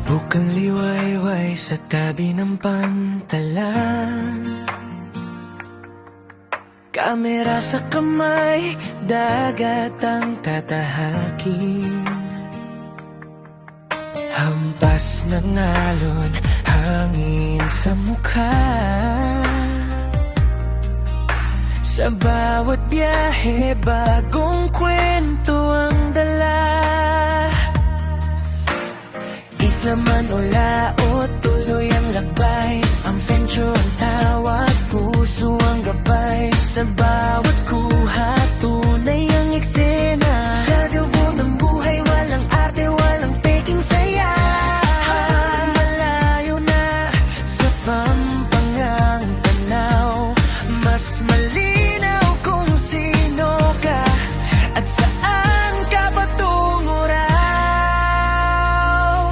Bukang liwayway sa tabi ng pantalan, kamera sa kamay, dagat ang tatahakin. Hampas ng alon, hangin sa mukha. Sa bawat biyahe, bagong kwento ang dala. Isla man o laot, tuloy ang lakbay. Ang venture ang tawag, puso ang gabay. Sa bawat kuha, tunay ang eksena. Sa dugo ng buhay, walang arte, walang peking saya. Habang malayo na sa pampangang tanaw, mas malinaw kung sino ka at saan ka patungo raw.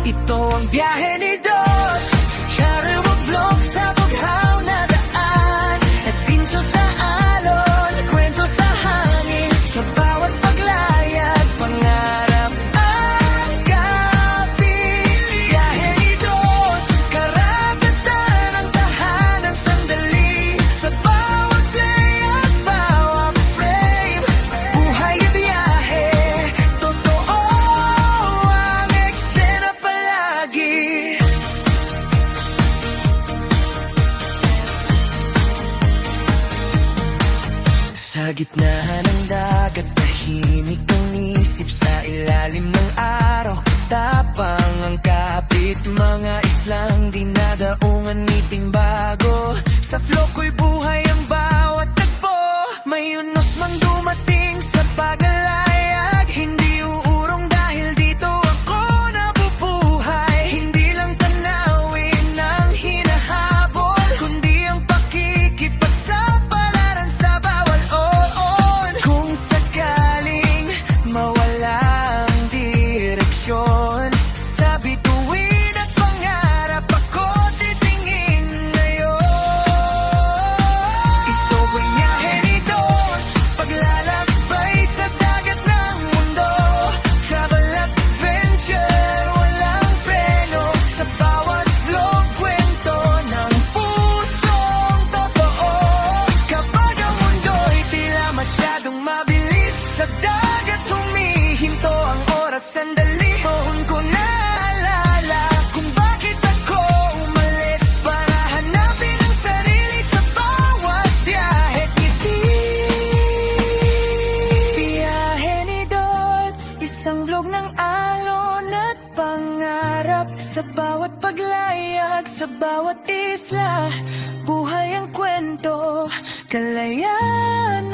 Ito ang biyahe ni Dodge, Shadow of Vlog sa bughaw na daan. Adventure sa alon, kwento sa hangin. Sa bawat paglayag, pangarap ang kapit. Biyahe ni Dodge, karagatan ang tahanan sandali. Sa bawat play at bawat frame, buhay at biyahe, totoo ang eksena palagi. Sa gitna ng dagat, tahimik ang isip. Sa ilalim ng araw, tapang ang kapit. Mga islang dinadaungan, meeting bago. Sa flow ko'y buhay ang bawat tagpo. May unos mang dumating sa paglalayag. Hindi uurong dahil dito ako nabubuhay. Hindi lang tanawin ang hinahabol, kundi ang pakikipagsapalaran sa bawal oon. Kung sakaling mawala ang direksyon, sa bituin at pangarap ako titingin ngayon. Ito ay biyahe ni Dodge, paglalakbay sa dagat ng mundo. Travel adventure, walang preno. Sa bawat vlog, kwento ng pusong totoo. Kapag ang mundo'y tila masyadong mabilis, sa dagat humihinto ang oras, sandali. Noon ko naalala kung bakit ako umalis, para hanapin ang sarili sa bawat biyahe. Ngiti, biyahe ni Dodge, isang vlog ng alon at pangarap. Sa bawat paglayag, sa bawat isla, buhay ang kwento, kalayaan